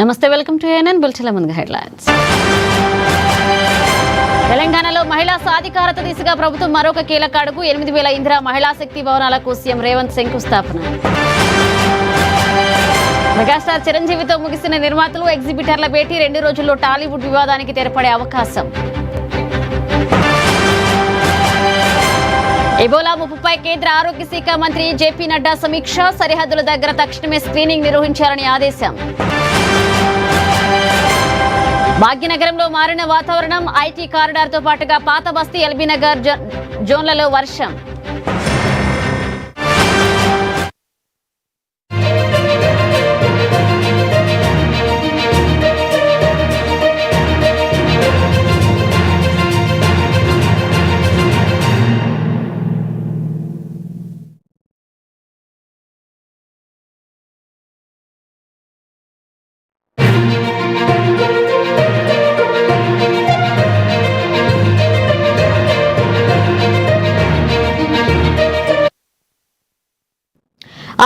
నమస్తే, welcome to ANN బులెటిన్ల ముందుగా headlines. తెలంగాణలో మహిళా సాధికారత దిశగా ప్రభుత్వం మరొక కీలక అడుగు. 8,000 ఇందిరా మహిళా శక్తి భవనాలకు సీఎం రేవంత్ శంకుస్థాపన. మెగాస్టార్ చిరంజీవితో ముగిసిన నిర్మాతలు ఎగ్జిబిటర్ల భేటీ. 2 రోజుల్లో టాలీవుడ్ వివాదానికి తెరపడే అవకాశం. ఎబోలా ముప్పుపై కేంద్ర ఆరోగ్య శాఖ మంత్రి జేపీ నడ్డా సమీక్ష. సరిహద్దుల దగ్గర తక్షణమే స్క్రీనింగ్ నిర్వహించాలని ఆదేశం. భాగ్యనగరంలో మారిన వాతావరణం. ఐటీ కారిడార్తో పాటుగా పాత బస్తీ, ఎల్బీనగర్ జోన్లలో వర్షం.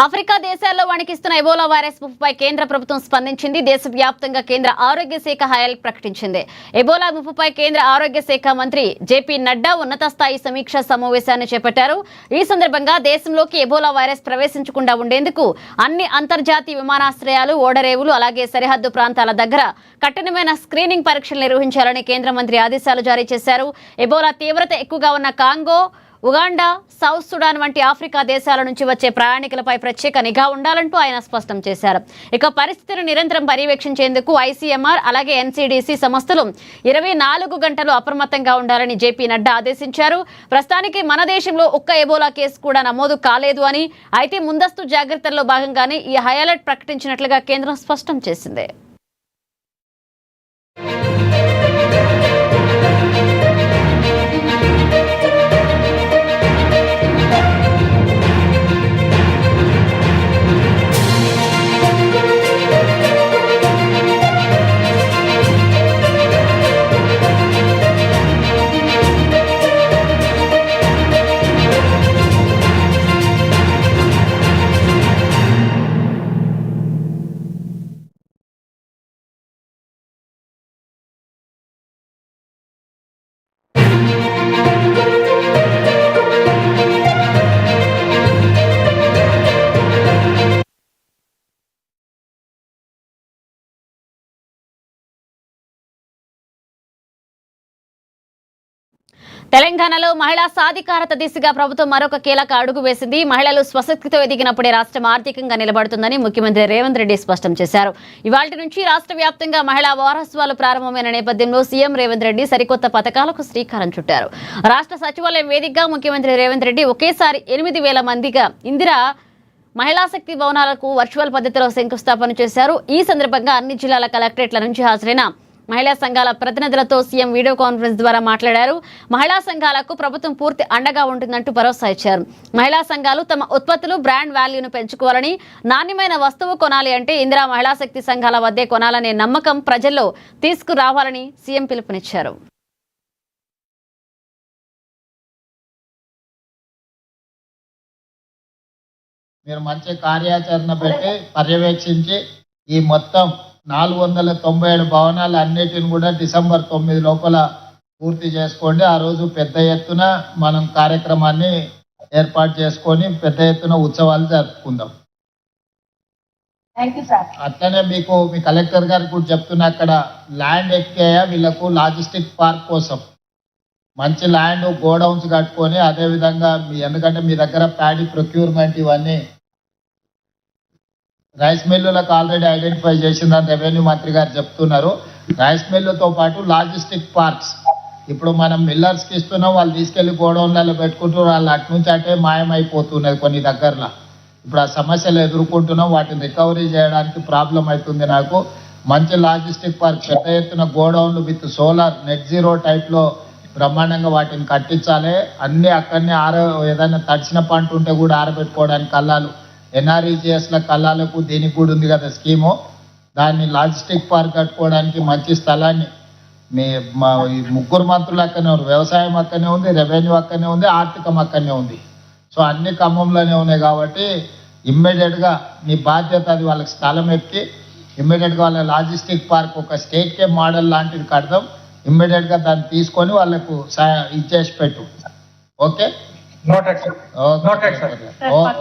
ఆఫ్రికా దేశాల్లో వణికిస్తున్న ఎబోలా వైరస్ ముప్పుపై కేంద్ర ప్రభుత్వం స్పందించింది. దేశవ్యాప్తంగా కేంద్ర ఆరోగ్య శాఖ హైలైట్ ప్రకటించింది. ఎబోలా ముప్పుపై కేంద్ర ఆరోగ్య శాఖ మంత్రి జేపీ నడ్డా ఉన్నత స్థాయి సమీక్షా సమావేశాన్ని చేపట్టారు. ఈ సందర్భంగా దేశంలోకి ఎబోలా వైరస్ ప్రవేశించకుండా ఉండేందుకు అన్ని అంతర్జాతీయ విమానాశ్రయాలు, ఓడరేవులు, అలాగే సరిహద్దు ప్రాంతాల దగ్గర కఠినమైన స్క్రీనింగ్ పరీక్షలు నిర్వహించాలని కేంద్ర మంత్రి ఆదేశాలు జారీ చేశారు. ఎబోలా తీవ్రత ఎక్కువగా ఉన్న కాంగో, ఉగాండా, సౌత్ సుడాన్ వంటి ఆఫ్రికా దేశాల నుంచి వచ్చే ప్రయాణికులపై ప్రత్యేక నిఘా ఉండాలంటూ ఆయన స్పష్టం చేశారు. ఇక పరిస్థితిని నిరంతరం పర్యవేక్షించేందుకు ఐసీఎంఆర్ అలాగే ఎన్సీడీసీ సంస్థలు 24 గంటలు అప్రమత్తంగా ఉండాలని జేపీ నడ్డా ఆదేశించారు. ప్రస్తుతానికి మన దేశంలో ఒక్క ఎబోలా కేసు కూడా నమోదు కాలేదు అని, అయితే ముందస్తు జాగ్రత్తల్లో భాగంగానే ఈ హైలైట్ ప్రకటించినట్లుగా కేంద్రం స్పష్టం చేసింది. తెలంగాణలో మహిళా సాధికారత దిశగా ప్రభుత్వం మరొక కీలక అడుగు వేసింది. మహిళలు స్వశక్తితో ఎదిగినప్పుడే రాష్ట్రం ఆర్థికంగా నిలబడుతుందని ముఖ్యమంత్రి రేవంత్ రెడ్డి స్పష్టం చేశారు. ఇవాళ్టి నుంచి రాష్ట్ర వ్యాప్తంగా మహిళా వారోత్సవాలు ప్రారంభమైన నేపథ్యంలో సీఎం రేవంత్ రెడ్డి సరికొత్త పథకాలకు శ్రీకారం చుట్టారు. రాష్ట్ర సచివాలయం వేదికగా ముఖ్యమంత్రి రేవంత్ రెడ్డి ఒకేసారి 8,000 మందిగా ఇందిరా మహిళా శక్తి భవనాలకు వర్చువల్ పద్ధతిలో శంకుస్థాపన చేశారు. ఈ సందర్భంగా అన్ని జిల్లాల కలెక్టరేట్ల నుంచి హాజరైన మహిళా సంఘాల ప్రతినిధులతో సీఎం వీడియో కాన్ఫరెన్స్ ద్వారా మాట్లాడారు. మహిళా సంఘాలకు ప్రభుత్వం పూర్తి అండగా ఉంటుందంటూ భరోసా ఇచ్చారు. మహిళా సంఘాలు తమ ఉత్పత్తులు, బ్రాండ్ వాల్యూను పెంచుకోవాలని, నాణ్యమైన వస్తువు కొనాలి అంటే ఇందిరా మహిళా శక్తి సంఘాల వద్దే కొనాలనే నమ్మకం ప్రజల్లో తీసుకురావాలని సీఎం పిలుపునిచ్చారు. మీరు మంచి కార్యాచరణ పెట్టి పర్యవేక్షించి ఈ మొత్తం 497 భవనాలు అన్నిటిని కూడా డిసెంబర్ 9 లోపల పూర్తి చేసుకోండి. ఆ రోజు పెద్ద ఎత్తున మనం కార్యక్రమాన్ని ఏర్పాటు చేసుకొని పెద్ద ఎత్తున ఉత్సవాలు జరుపుకుందాం. అట్లనే మీకు మీ కలెక్టర్ గారికి కూడా చెప్తున్నా, అక్కడ ల్యాండ్ ఎక్కేయా వీళ్ళకు లాజిస్టిక్ పార్క్ కోసం మంచి ల్యాండ్ గోడౌన్స్ కట్టుకొని, అదేవిధంగా ఎందుకంటే మీ దగ్గర ప్యాడీ ప్రొక్యూర్మెంట్ ఇవన్నీ రైస్ మిల్లులకు ఆల్రెడీ ఐడెంటిఫై చేసిందని రెవెన్యూ మంత్రి గారు చెప్తున్నారు. రైస్ మిల్లుతో పాటు లాజిస్టిక్ పార్క్స్ ఇప్పుడు మనం మిల్లర్స్కి ఇస్తున్నాం, వాళ్ళు తీసుకెళ్లి గోడౌన్లలో పెట్టుకుంటూ వాళ్ళు అటు నుంచి అటే మాయమైపోతున్నది కొన్ని దగ్గరలో. ఇప్పుడు ఆ సమస్యలు ఎదుర్కొంటున్నాం, వాటిని రికవరీ చేయడానికి ప్రాబ్లం అవుతుంది. నాకు మంచి లాజిస్టిక్ పార్క్ పెద్ద ఎత్తున గోడౌన్లు విత్ సోలార్ నెట్ జీరో టైప్లో బ్రహ్మాండంగా వాటిని కట్టించాలి. అన్నీ అక్కడనే ఏదైనా తడిచిన పంట ఉంటే కూడా ఆరబెట్టుకోవడానికి కల్లాలు, ఎన్ఆర్ఈజిఎస్ల కల్లాలకు దీనికి కూడా ఉంది కదా స్కీము, దాన్ని లాజిస్టిక్ పార్క్ కట్టుకోవడానికి మంచి స్థలాన్ని మా ముగ్గురు మంత్రులు అక్కడనే ఉన్నారు. వ్యవసాయం అక్కడనే ఉంది, రెవెన్యూ అక్కడనే ఉంది, ఆర్థికం అక్కడనే ఉంది. సో అన్ని ఖమ్మంలోనే ఉన్నాయి కాబట్టి ఇమ్మీడియట్గా నీ బాధ్యత అది వాళ్ళకి స్థలం ఎక్కి ఇమ్మీడియట్గా వాళ్ళ లాజిస్టిక్ పార్క్ ఒక స్టేట్కే మోడల్ లాంటిది కడదాం, ఇమ్మీడియట్గా దాన్ని తీసుకొని వాళ్ళకు ఇచ్చేసి పెట్టు. Okay noted sir. Noted sir.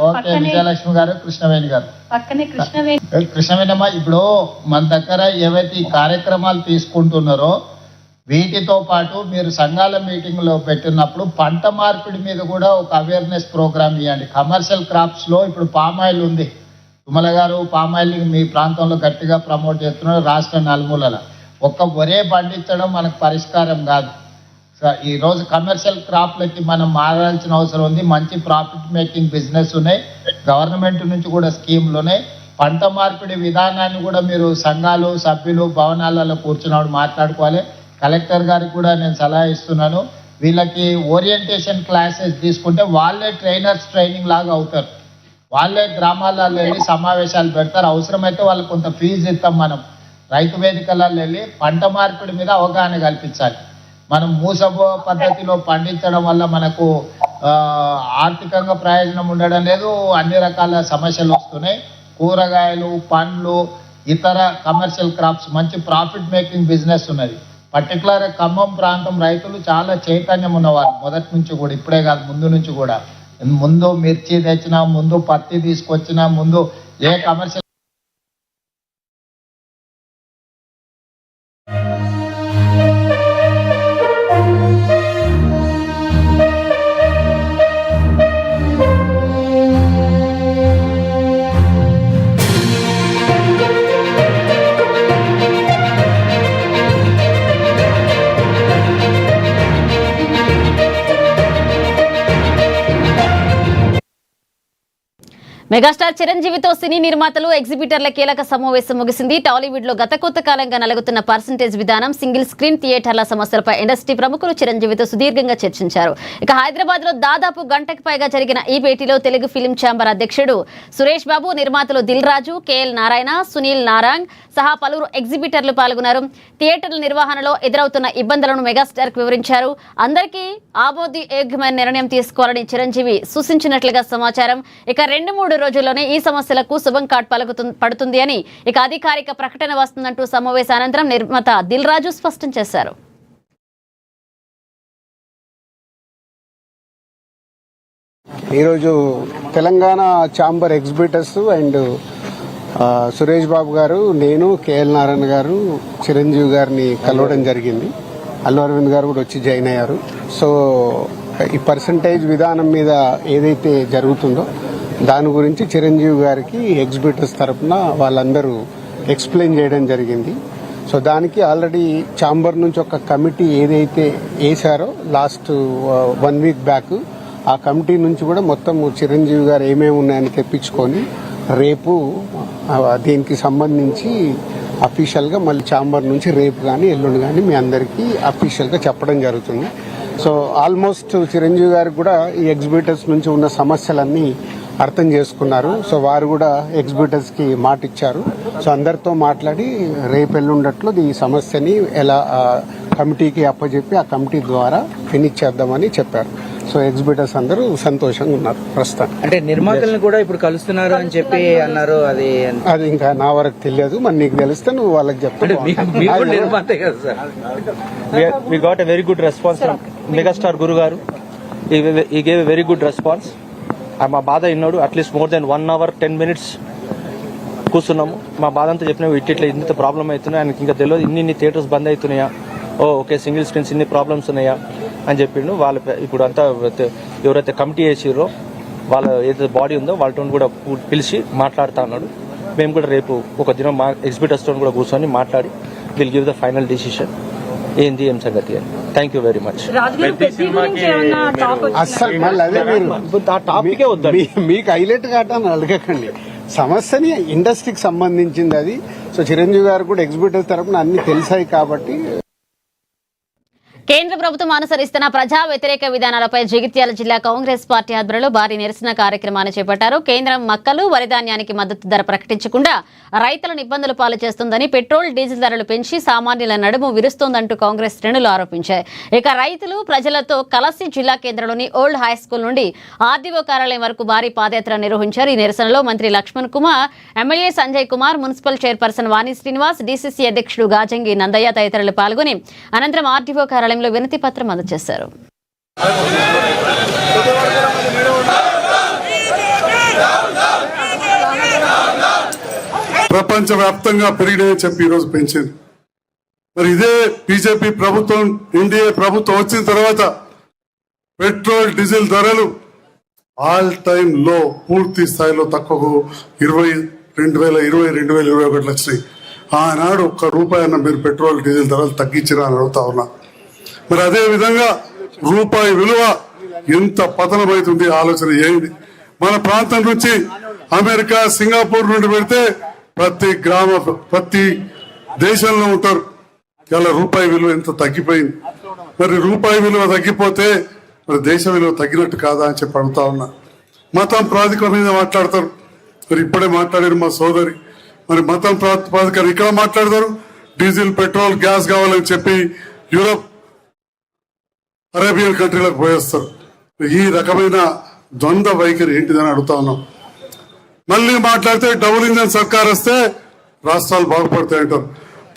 Okay Vijayalakshmi గారు, కృష్ణవేణి గారు. పక్కనే కృష్ణవేణమ్మ, ఇప్పుడు మన దగ్గర ఏవైతే ఈ కార్యక్రమాలు తీసుకుంటున్నారో వీటితో పాటు మీరు సంఘాల మీటింగ్ లో పెట్టినప్పుడు పంట మార్పిడి మీద కూడా ఒక అవేర్నెస్ ప్రోగ్రామ్ ఇవ్వండి. కమర్షియల్ క్రాప్స్ లో ఇప్పుడు పామాయిల్ ఉంది, తుమ్మల గారు పామాయిల్ మీ ప్రాంతంలో గట్టిగా ప్రమోట్ చేస్తున్నారు రాష్ట్ర నలుమూలల. ఒక్క వరే పండించడం మనకు పరిష్కారం కాదు. ఈ రోజు కమర్షియల్ క్రాప్లకి మనం మారాల్సిన అవసరం ఉంది. మంచి ప్రాఫిట్ మేకింగ్ బిజినెస్ ఉన్నాయి, గవర్నమెంట్ నుంచి కూడా స్కీమ్లు ఉన్నాయి. పంట మార్పిడి విధానాన్ని కూడా మీరు సంఘాలు సభ్యులు భవనాలలో కూర్చున్నప్పుడు మాట్లాడుకోవాలి. కలెక్టర్ గారికి కూడా నేను సలహా ఇస్తున్నాను, వీళ్ళకి ఓరియంటేషన్ క్లాసెస్ తీసుకుంటే వాళ్ళే ట్రైనింగ్ లాగా అవుతారు. వాళ్ళే గ్రామాలలో వెళ్ళి సమావేశాలు పెడతారు. అవసరమైతే వాళ్ళకి కొంత ఫీజు ఇస్తాం. మనం రైతు వేదికలలో వెళ్ళి పంట మార్పిడి మీద అవగాహన కల్పించాలి. మనం మూసబో పద్ధతిలో పండించడం వల్ల మనకు ఆర్థికంగా ప్రయోజనం ఉండడం లేదు, అన్ని రకాల సమస్యలు వస్తున్నాయి. కూరగాయలు, పండ్లు, ఇతర కమర్షియల్ క్రాప్స్ మంచి ప్రాఫిట్ మేకింగ్ బిజినెస్ ఉన్నది. పర్టికులర్ ఖమ్మం ప్రాంతం రైతులు చాలా చైతన్యం ఉన్నవారు మొదటి నుంచి కూడా, ఇప్పుడే కాదు ముందు నుంచి కూడా. ముందు మిర్చి తెచ్చినా, ముందు పత్తి తీసుకొచ్చినా, ముందు ఏ కమర్షియల్ మెగాస్టార్ చిరంజీవితో సినీ నిర్మాతలు ఎగ్జిబిటర్ల కీలక సమావేశం ముగిసింది. టాలీవుడ్ లో గత కొంతకాలంగా నలుగుతున్న పర్సంటేజ్ విధానం, సింగిల్ స్క్రీన్ థియేటర్ల సమస్యలపై ఇండస్ట్రీ ప్రముఖులు చిరంజీవితో సుదీర్ఘంగా చర్చించారు. ఇక హైదరాబాద్ లో దాదాపు గంటకు పైగా జరిగిన ఈ భేటీలో తెలుగు ఫిలిం ఛాంబర్ అధ్యక్షుడు సురేష్ బాబు, నిర్మాతలు దిల్ రాజు, కేఎల్ నారాయణ, సునీల్ నారాంగ్ సహా పలువురు ఎగ్జిబిటర్లు పాల్గొన్నారు. థియేటర్ల నిర్వహణలో ఎదురవుతున్న ఇబ్బందులను మెగాస్టార్ కు వివరించారు. అందరికీ ఆమోదయోగ్యమైన నిర్ణయం తీసుకోవాలని చిరంజీవి సూచించినట్లుగా సమాచారం. ఇక 2-3 రోజుల్లోనే ఈ సమస్యలకు శుభం కార్డ్ పడుతుంది అని ఇక అధికారిక ప్రకటన వస్తుందంటూ సమావేశానంతరం నిర్మాత దిల్ రాజు స్పష్టం చేశారు. ఈరోజు Telangana chamber exhibitors and Suresh Babu గారు, నేను, కేఎల్ నారాయణ గారు, చిరంజీవి గారిని కలవడం జరిగింది. అల్లు అరవింద్ గారు కూడా వచ్చి జాయిన్ అయ్యారు. సో ఈ పర్సంటేజ్ విధానం మీద ఏదైతే జరుగుతుందో దాని గురించి చిరంజీవి గారికి ఎగ్జిబిటర్స్ తరఫున వాళ్ళందరూ ఎక్స్ప్లెయిన్ చేయడం జరిగింది. సో దానికి ఆల్రెడీ ఛాంబర్ నుంచి ఒక కమిటీ ఏదైతే వేశారో లాస్ట్ 1 వీక్ బ్యాక్, ఆ కమిటీ నుంచి కూడా మొత్తం చిరంజీవి గారు ఏమేమి ఉన్నాయని తెప్పించుకొని రేపు దీనికి సంబంధించి అఫీషియల్గా మళ్ళీ ఛాంబర్ నుంచి రేపు కానీ ఎల్లుండి కానీ మీ అందరికీ అఫీషియల్గా చెప్పడం జరుగుతుంది. సో ఆల్మోస్ట్ చిరంజీవి గారికి కూడా ఈ ఎగ్జిబిటర్స్ నుంచి ఉన్న సమస్యలన్నీ అర్థం చేసుకున్నారు. సో వారు కూడా ఎగ్జిబిటర్స్కి మాట ఇచ్చారు. సో అందరితో మాట్లాడి రేపు ఎల్లుండట్లో ఈ సమస్యని ఎలా కమిటీకి అప్పచెప్పి ఆ కమిటీ ద్వారా ఫినిష్ చేద్దామని చెప్పారు. సో ఎగ్జిబిటర్స్ అందరూ సంతోషంగా ఉన్నారు ప్రస్తుతం. అంటే నిర్మాతలను కూడా ఇప్పుడు కలుస్తున్నారు అని చెప్పి అన్నారు. అది ఇంకా నా వరకు తెలియదు, మరి నీకు తెలిస్తే నువ్వు వాళ్ళకి చెప్తాను. We got a very good response from Megastar Guru Garu. He gave a very good response. మా బాధ విన్నాడు. At least more than 1 hour 10 minutes కూర్చున్నాము. మా బాధ అంతా చెప్పినా ఇట్లా ఇంత ప్రాబ్లం అవుతున్నాయి, ఆయనకి ఇంకా తెలియదు ఇన్ని థియేటర్స్ బంద్ అవుతున్నాయా, ఓకే సింగిల్ స్క్రీన్స్ ఇన్ని ప్రాబ్లమ్స్ ఉన్నాయా అని చెప్పిండు. వాళ్ళు ఇప్పుడు అంతా ఎవరైతే కమిటీ వేసిరో వాళ్ళ ఏదైతే బాడీ ఉందో వాళ్ళతో కూడా పిలిచి మాట్లాడుతా అన్నాడు. మేము కూడా రేపు ఒక దినం మా ఎగ్జిబిటర్స్తో కూడా కూర్చొని మాట్లాడి will give the final decision ఏంది ఏం సంగతి అని. Thank you very much. అస్సలు మళ్ళీ అదే టాపికే వద్దు, మీకు హైలైట్ కావటాన్ని అడగకండి. సమస్యని ఇండస్ట్రీకి సంబంధించింది అది. సో చిరంజీవి గారు కూడా ఎగ్జిబిటర్ తరపున అన్ని తెలిసాయి కాబట్టి కేంద్ర ప్రభుత్వం అనుసరిస్తున్న ప్రజా వ్యతిరేక విధానాలపై జగిత్యాల జిల్లా కాంగ్రెస్ పార్టీ ఆధ్వర్యంలో భారీ నిరసన కార్యక్రమాన్ని చేపట్టారు. కేంద్రం మక్కలు వరి ధాన్యానికి మద్దతు ధర ప్రకటించకుండా రైతులను ఇబ్బందులు పాలు చేస్తుందని, పెట్రోల్ డీజిల్ ధరలు పెంచి సామాన్యుల నడుము విరుస్తోందంటూ కాంగ్రెస్ శ్రేణులు ఆరోపించాయి. ఇక రైతులు ప్రజలతో కలిసి జిల్లా కేంద్రంలోని ఓల్డ్ హై స్కూల్ నుండి ఆర్డీఓ కార్యాలయం వరకు భారీ పాదయాత్ర నిర్వహించారు. ఈ నిరసనలో మంత్రి Laxman Kumar, MLA Sanjay Kumar, municipal chairperson Vani Srinivas, DCC అధ్యక్షుడు గాజంగి నందయ్య తదితరులు పాల్గొని అనంతరం ఆర్డీఓ కార్యాలయంలో వినతి పత్రం అందజేశారు. ప్రపంచవ్యాప్తంగా పెరిగినాయని చెప్పి ఈరోజు పెంచింది. మరి ఇదే బీజేపీ ప్రభుత్వం, ఎన్డీఏ ప్రభుత్వం వచ్చిన తర్వాత పెట్రోల్ డీజిల్ ధరలు ఆల్ టైమ్ లో పూర్తి స్థాయిలో తక్కువ 2021 వచ్చినాయి. ఆనాడు ₹1 అన్న మీరు పెట్రోల్ డీజిల్ ధరలు తగ్గించినా అని అడుగుతా ఉన్నా. మరి అదే విధంగా రూపాయి విలువ ఎంత పతనమవుతుంది ఆలోచన చేయండి. మన ప్రాంతం నుంచి అమెరికా, సింగపూర్ నుండి పెడితే ప్రతి దేశంలో ఉంటారు. ఇలా రూపాయి విలువ ఎంత తగ్గిపోయింది. మరి రూపాయి విలువ తగ్గిపోతే మరి దేశ విలువ తగ్గినట్టు కాదా అని చెప్పి అడుగుతా ఉన్నా. మతం ప్రాతిపదిక మీద మాట్లాడతారు. మరి ఇప్పుడే మాట్లాడారు మా సోదరి. మరి మతం ప్రాతిపదిక ఇక్కడ మాట్లాడతారు. డీజిల్, పెట్రోల్, గ్యాస్ కావాలని చెప్పి యూరోప్, అరేబియన్ కంట్రీలకు పోయేస్తారు. ఈ రకమైన ద్వంద్వ వైఖరి ఏంటిదని అడుగుతా ఉన్నాం. మళ్ళీ మాట్లాడితే డబుల్ ఇంజన్ సర్కార్ వస్తే రాష్ట్రాలు బాగుపడతాయి అంటారు.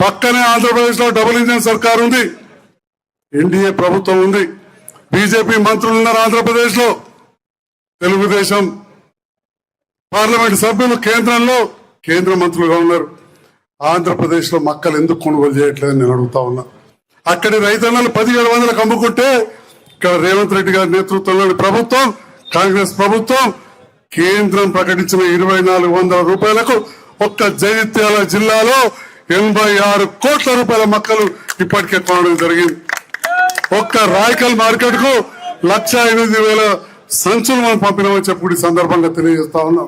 పక్కనే ఆంధ్రప్రదేశ్ లో డబుల్ ఇంజన్ సర్కార్ ఉంది, ఎన్డీఏ ప్రభుత్వం ఉంది, బీజేపీ మంత్రులు ఉన్నారు ఆంధ్రప్రదేశ్ లో, తెలుగుదేశం పార్లమెంట్ సభ్యులు కేంద్రంలో కేంద్ర మంత్రులుగా ఉన్నారు. ఆంధ్రప్రదేశ్ లో మక్కలు ఎందుకు కొనుగోలు చేయట్లేదని నేను అడుగుతా ఉన్నా. అక్కడి రైతన్నలు 1700 అమ్ముకుంటే ఇక్కడ రేవంత్ రెడ్డి గారి నేతృత్వంలోని ప్రభుత్వం, కాంగ్రెస్ ప్రభుత్వం కేంద్రం ప్రకటించిన ₹2400 ఒక్క జగిత్యాల జిల్లాలో 86 కోట్ల రూపాయల మక్కలు ఇప్పటికే కొనడం జరిగింది. ఒక్క రాయకల్ మార్కెట్ కు 1,08,000 సంచులు మనం పంపినామని చెప్పి సందర్భంగా తెలియజేస్తా ఉన్నాం.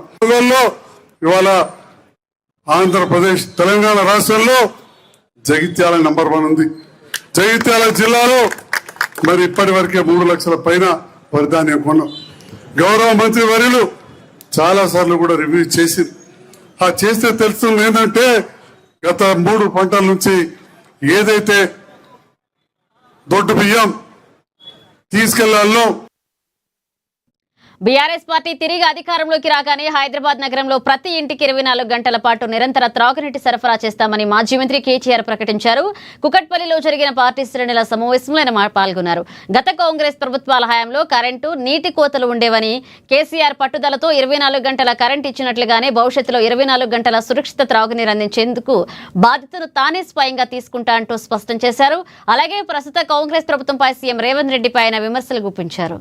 ఇవాళ ఆంధ్రప్రదేశ్, తెలంగాణ రాష్ట్రంలో జగిత్యాల నంబర్ 1 ఉంది. జగిత్యాల జిల్లాలో మరి ఇప్పటి వరకే 3 లక్షల పైన వరి ధాన్యం కొన్నాం. గౌరవ మంత్రి వర్యులు చాలా సార్లు కూడా రివ్యూ చేసి చేస్తే తెలుస్తుంది ఏంటంటే గత 3 పంటల నుంచి ఏదైతే దొడ్డు బియ్యం తీసుకెళ్లాలో బీఆర్ఎస్ పార్టీ తిరిగి అధికారంలోకి రాగానే హైదరాబాద్ నగరంలో ప్రతి ఇంటికి 24 గంటల పాటు నిరంతర త్రాగునీటి సరఫరా చేస్తామని మాజీ మంత్రి కేటీఆర్ ప్రకటించారు. కుకట్పల్లిలో జరిగిన పార్టీ శ్రేణుల సమావేశంలో ఆయన పాల్గొన్నారు. గత కాంగ్రెస్ ప్రభుత్వాల హయాంలో కరెంటు, నీటి కోతలు ఉండేవని, కేసీఆర్ పట్టుదలతో 24 గంటల కరెంటు ఇచ్చినట్లుగానే భవిష్యత్తులో 24 గంటల సురక్షిత త్రాగునీరు అందించేందుకు బాధ్యతను తానే స్వయంగా తీసుకుంటా అంటూ స్పష్టం చేశారు. అలాగే ప్రస్తుత కాంగ్రెస్ ప్రభుత్వంపై సీఎం రేవంత్ రెడ్డిపై ఆయన విమర్శలు గుప్పించారు.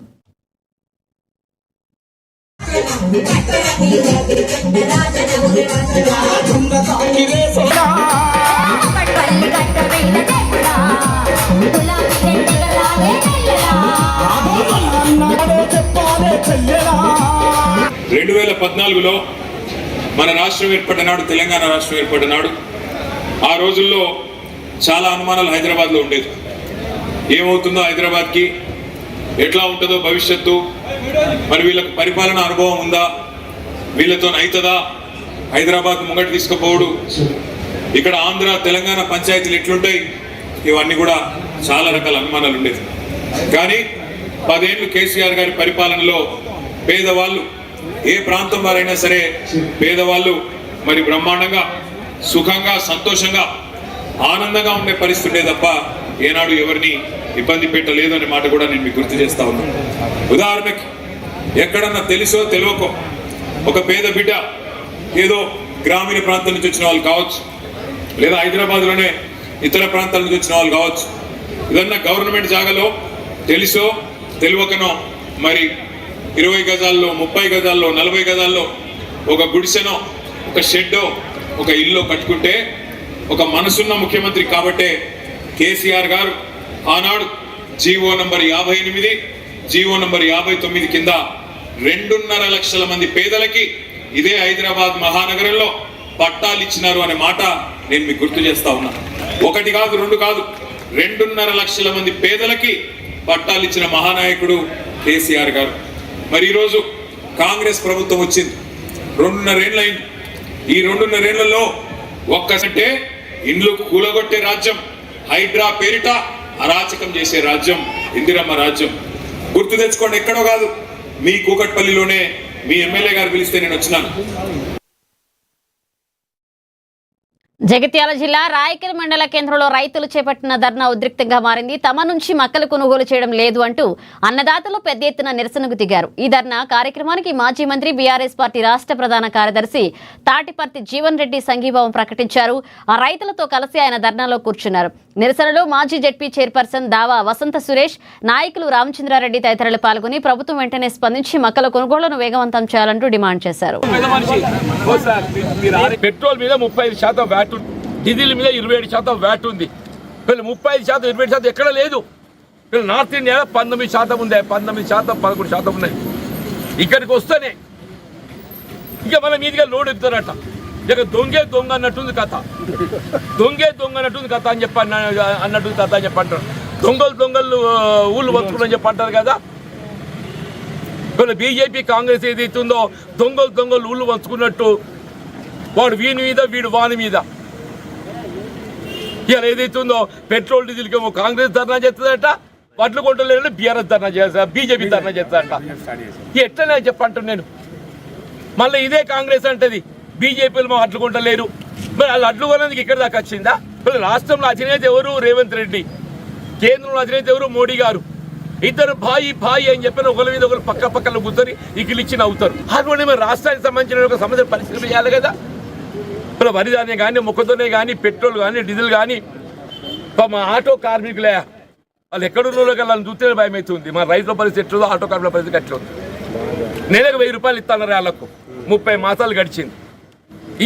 మన రాష్ట్రం ఏర్పడిన నాడు, తెలంగాణ రాష్ట్రం ఏర్పడిన నాడు, ఆ రోజుల్లో చాలా అనుమానాలు హైదరాబాద్లో ఉండేది. ఏమవుతుందో హైదరాబాద్కి, ఎట్లా ఉంటుందో భవిష్యత్తు, మరి వీళ్ళకి పరిపాలన అనుభవం ఉందా, వీళ్ళతో అవుతుందా, హైదరాబాద్ ముంగటి తీసుకుపోవడు, ఇక్కడ ఆంధ్ర తెలంగాణ పంచాయతీలు ఎట్లుంటాయి, ఇవన్నీ కూడా చాలా రకాల అనుమానాలు ఉండేది. కానీ 10 ఏళ్ళు కేసీఆర్ గారి పరిపాలనలో పేదవాళ్ళు, ఏ ప్రాంతం వారైనా సరే పేదవాళ్ళు మరి బ్రహ్మాండంగా, సుఖంగా, సంతోషంగా, ఆనందంగా ఉండే పరిస్థితి ఉండే తప్ప ఏనాడు ఎవరిని ఇబ్బంది పెట్టలేదు అనే మాట కూడా నేను మీకు గుర్తు చేస్తా ఉన్నాను. ఉదాహరణకి ఎక్కడన్నా తెలుసో తెలియకో ఒక పేద బిడ్డ ఏదో గ్రామీణ ప్రాంతం నుంచి వచ్చిన వాళ్ళు కావచ్చు, లేదా హైదరాబాద్లోనే ఇతర ప్రాంతాల నుంచి వచ్చిన వాళ్ళు కావచ్చు, ఏదన్నా గవర్నమెంట్ జాగాలో తెలుసో తెలియకనో మరి 20 గజాల్లో, 30 గజాల్లో, 40 గజాల్లో ఒక గుడిసెనో, ఒక షెడ్డో, ఒక ఇల్లు కట్టుకుంటే ఒక మనసున్న ముఖ్యమంత్రి కాబట్టే కేసీఆర్ గారు ఆనాడు జీవో నంబర్ 58, జీవో నంబర్ 59 కింద 2.5 లక్షల మంది పేదలకి ఇదే హైదరాబాద్ మహానగరంలో పట్టాలు ఇచ్చినారు అనే మాట నేను మీకు గుర్తు చేస్తా ఉన్నా. 1 కాదు, 2 కాదు, 2.5 లక్షల మంది పేదలకి పట్టాలు ఇచ్చిన మహానాయకుడు కేసీఆర్ గారు. మరి ఈరోజు కాంగ్రెస్ ప్రభుత్వం వచ్చింది, 2.5 ఏళ్ళు అయింది. ఈ 2.5 ఏళ్లలో ఒక్కసంటే ఇండ్లు కూలగొట్టే రాజ్యం, హైడ్రా పేరిట అరాచకం చేసే రాజ్యం ఇందిరమ్మ రాజ్యం. గుర్తు తెచ్చుకోండి, ఎక్కడో కాదు, మీ కూకట్పల్లిలోనే మీ ఎమ్మెల్యే గారు పిలిస్తే నేను వచ్చినాను. జగిత్యాల జిల్లా రాయకల్ మండల కేంద్రంలో రైతులు చేపట్టిన ధర్నా ఉద్రిక్తంగా మారింది. తమ నుంచి మక్కలు కొనుగోలు చేయడం లేదు అంటూ అన్నదాతలు పెద్ద ఎత్తున నిరసనకు దిగారు. ఈ ధర్నా కార్యక్రమానికి మాజీ మంత్రి బీఆర్ఎస్ పార్టీ రాష్ట్ర ప్రధాన కార్యదర్శి తాటిపర్తి జీవన్ రెడ్డి సంఘీభావం ప్రకటించారు. ఆ రైతులతో కలిసి ఆయన ధర్నాలో కూర్చున్నారు. నిరసనలో మాజీ జెడ్పీ చైర్పర్సన్ దావా వసంత సురేష్, నాయకులు రామచంద్రారెడ్డి తదితరులు పాల్గొని ప్రభుత్వం వెంటనే స్పందించి మక్కల కొనుగోలును వేగవంతం చేయాలంటూ డిమాండ్ చేశారు. పెట్రోల్ మీద 35% వ్యాట్, డీజిల్ మీద 27% వ్యాట్ ఉంది. 35%, 27% ఎక్కడ లేదు. నార్త్ ఇండియా 19% ఉంది, 19%, 11% ఉన్నాయి. ఇక్కడికి వస్తేనే ఇక మన మీదుగా లోడ్ ఎత్తారట. ఇక దొంగే దొంగ అన్నట్టుంది కథ, దొంగే దొంగ అన్నట్టుంది కథ అని చెప్పి అన్నట్టుంది కథ అని చెప్పి అంటారు. దొంగలు ఊళ్ళు పంచుకుని చెప్పి అంటారు కదా. బీజేపీ కాంగ్రెస్ ఏదైతుందో దొంగలు ఊళ్ళు పంచుకున్నట్టు వాడు వీని మీద వీడు వాని మీద. ఇలా ఏదైతుందో పెట్రోల్ డీజిల్కి ఏమో కాంగ్రెస్ ధర్నా చేస్తుందట, వడ్లు కొంటలేదంటే బీఆర్ఎస్ ధర్నా చేస్తా, బీజేపీ ధర్నా చేస్తుందట. ఎట్లనే చెప్పంటాను నేను. మళ్ళీ ఇదే కాంగ్రెస్ అంటది బీజేపీలు మా అడ్లు కొంటలేరు. మరి వాళ్ళు అడ్లు కొనేందుకు ఇక్కడ దాకా వచ్చిందా? మరి రాష్ట్రంలో అధినేత ఎవరు? రేవంత్ రెడ్డి. కేంద్రంలో అధినేత ఎవరు? మోడీ గారు. ఇద్దరు భాయి అని చెప్పిన ఒకరి మీద ఒకరు పక్కన కూర్చొని ఇకిలు ఇచ్చి నవ్వుతారు. అటువంటి మరి రాష్ట్రానికి సంబంధించిన ఒక సమస్య పరిస్థితులు చేయాలి కదా. ఇప్పుడు వరిధాన్యం కానీ, మొక్కతోనే కానీ, పెట్రోల్ కానీ, డీజిల్ కానీ, మా ఆటో కార్మికులే వాళ్ళు ఎక్కడున్నో వాళ్ళని చూస్తే భయం అవుతుంది. మన రైతుల పరిస్థితి ఎట్లుందో ఆటో కార్మికుల పరిస్థితి ఎట్లుంది. నెలకు 1000 రూపాయలు ఇస్తున్నారు వాళ్ళకు. 30 మాసాలు గడిచింది.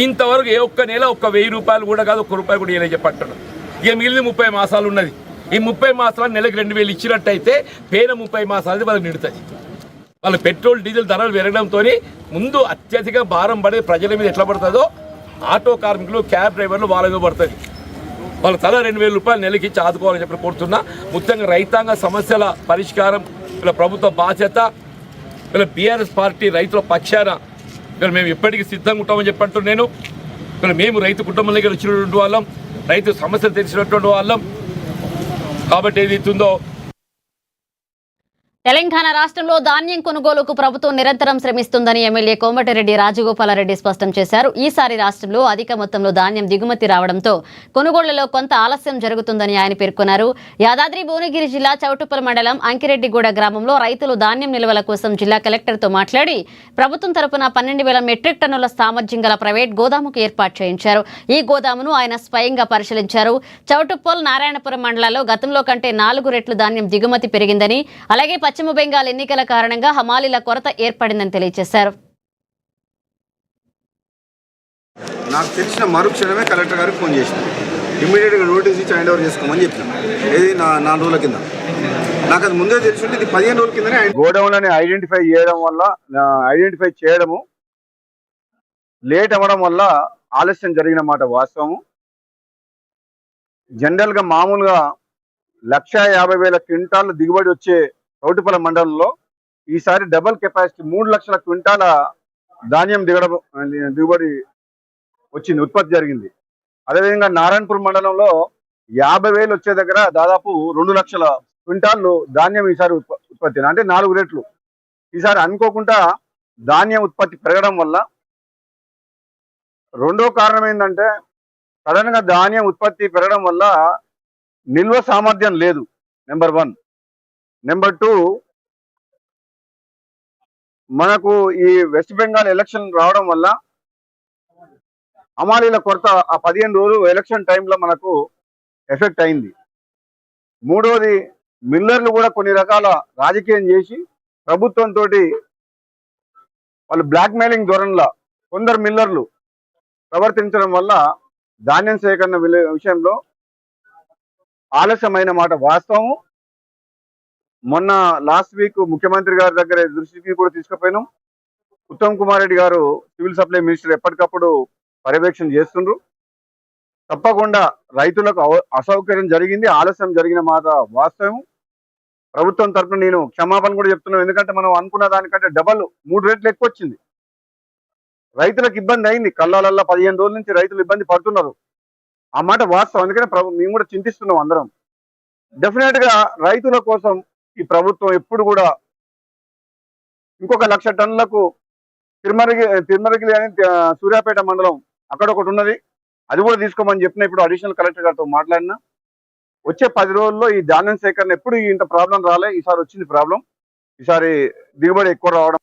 ఇంతవరకు ఏ ఒక్క నెల 1000 రూపాయలు కూడా కాదు, 1 రూపాయి కూడా ఇవ్వలేదు చెప్పంటాడు. ఇక మిగిలిన 30 మాసాలు ఉన్నది. ఈ 30 మాసాలు నెలకు 2000 ఇచ్చినట్టయితే పేన 30 మాసాలది వాళ్ళకి నిడుతుంది. వాళ్ళ పెట్రోల్ డీజిల్ ధరలు పెరగడంతో ముందు అత్యధిక భారం పడే ప్రజల మీద ఎట్లా పడుతుందో ఆటో కార్మికులు, క్యాబ్ డ్రైవర్లు వాళ్ళ మీద పడుతుంది. వాళ్ళ తల 2000 రూపాయలు నెలకి ఇచ్చి ఆదుకోవాలని చెప్పి కోరుతున్నా. ముఖ్యంగా రైతాంగ సమస్యల పరిష్కారం వీళ్ళ ప్రభుత్వ బాధ్యత. వీళ్ళ బీఆర్ఎస్ పార్టీ రైతుల పక్షాన వీళ్ళు మేము ఎప్పటికీ సిద్ధంగా ఉంటామని చెప్పంటూ నేను మేము రైతు కుటుంబంలోకి వచ్చినటువంటి వాళ్ళం, రైతు సమస్యలు తెలిసినటువంటి వాళ్ళం. కాబట్టి ఏదైతుందో తెలంగాణ రాష్ట్రంలో ధాన్యం కొనుగోలుకు ప్రభుత్వం నిరంతరం శ్రమిస్తుందని ఎమ్మెల్యే కోమటిరెడ్డి రాజగోపాలరెడ్డి స్పష్టం చేశారు. ఈసారి రాష్ట్రంలో అధిక మొత్తంలో ధాన్యం దిగుమతి రావడంతో కొనుగోళ్లలో కొంత ఆలస్యం జరుగుతుందని ఆయన పేర్కొన్నారు. యాదాద్రి భువనగిరి జిల్లా చౌటుప్పల్ మండలం అంకిరెడ్డిగూడ గ్రామంలో రైతులు ధాన్యం నిల్వల కోసం జిల్లా కలెక్టర్తో మాట్లాడి ప్రభుత్వం తరపున 12,000 మెట్రిక్ టన్నుల సామర్థ్యం గల ప్రైవేట్ గోదాముకు ఏర్పాటు చేయించారు. ఈ గోదామును ఆయన స్వయంగా పరిశీలించారు. చౌటుప్పల్, నారాయణపురం మండలాల్లో గతంలో కంటే 4 రెట్లు ధాన్యం దిగుమతి పెరిగిందని, అలాగే పశ్చిమ బెంగాల్ ఎన్నికల కారణంగా హమాలీల కొరత ఏర్పడిందని తెలియజేశారు. నాకు తెలిసిన మరుక్షణమే కలెక్టర్ గారికి ఫోన్ చేసింది. ఇమ్మీడియట్గా నోటీస్ ఇచ్చి హ్యాండ్ ఓవర్ చేసుకోమని చెప్పినాను. ఏది 4 రోజుల కింద. నాకు అది ముందే తెలిసి ఉంటే ఇది 15 రోజుల కిందనే గోడౌన్లని ఐడెంటిఫై చేయడము లేట్ అవ్వడం వల్ల ఆలస్యం జరిగిన మాట వాస్తవము. జనరల్గా మామూలుగా 150,000 క్వింటాల దిగుబడి వచ్చే చౌటుప్పల మండలంలో ఈసారి డబుల్ కెపాసిటీ 3 లక్షల క్వింటాల ధాన్యం దిగుబడి వచ్చింది, ఉత్పత్తి జరిగింది. అదేవిధంగా నారాయణపూర్ మండలంలో 50,000 వచ్చే దగ్గర దాదాపు 2 లక్షల క్వింటాళ్ళు ధాన్యం ఈసారి ఉత్పత్తి, అంటే 4 రెట్లు. ఈసారి అనుకోకుండా ధాన్యం ఉత్పత్తి పెరగడం వల్ల రెండో కారణం ఏంటంటే సడన్ గా ధాన్యం ఉత్పత్తి పెరగడం వల్ల నిల్వ సామర్థ్యం లేదు, నెంబర్ 1. నెంబర్ 2, మనకు ఈ వెస్ట్ బెంగాల్ ఎలక్షన్ రావడం వల్ల హమాలీల కొరత ఆ 15 రోజులు ఎలక్షన్ టైంలో మనకు ఎఫెక్ట్ అయింది. మూడోది, మిల్లర్లు కూడా కొన్ని రకాల రాజకీయం చేసి ప్రభుత్వంతో వాళ్ళు బ్లాక్ మెయిలింగ్ ధోరణిలో కొందరు మిల్లర్లు ప్రవర్తించడం వల్ల ధాన్యం సేకరణ విషయంలో ఆలస్యమైన మాట వాస్తవము. మొన్న లాస్ట్ వీక్ ముఖ్యమంత్రి గారి దగ్గర దృష్టికి కూడా తీసుకుపోయినాం. ఉత్తమ్ కుమార్ రెడ్డి గారు సివిల్ సప్లై మినిస్టర్ ఎప్పటికప్పుడు పర్యవేక్షణ చేస్తుండ్రు. తప్పకుండా రైతులకు అసౌకర్యం జరిగింది, ఆలస్యం జరిగిన మాట వాస్తవం. ప్రభుత్వం తరఫున నేను క్షమాపణ కూడా చెప్తున్నాను. ఎందుకంటే మనం అనుకున్న దానికంటే డబల్ 3 రెట్లు ఎక్కువ వచ్చింది. రైతులకు ఇబ్బంది అయింది. కళ్ళాలల్లా 15 రోజుల నుంచి రైతులు ఇబ్బంది పడుతున్నారు. ఆ మాట వాస్తవం. అందుకనే మేము కూడా చింతిస్తున్నాం అందరం. డెఫినెట్ గా రైతుల కోసం ఈ ప్రభుత్వం ఎప్పుడు కూడా ఇంకొక 1,00,000 టన్నులకు తిరుమలగిరి అని సూర్యాపేట మండలం అక్కడ ఒకటి ఉన్నది, అది కూడా తీసుకోమని చెప్పిన. ఇప్పుడు అడిషనల్ కలెక్టర్ గారితో మాట్లాడినా వచ్చే 10 రోజుల్లో ఈ ధాన్యం సేకరణ ఎప్పుడు ఇంత ప్రాబ్లం రాలే, ఈసారి వచ్చింది ప్రాబ్లం. ఈసారి దిగుబడి ఎక్కువ రావడం.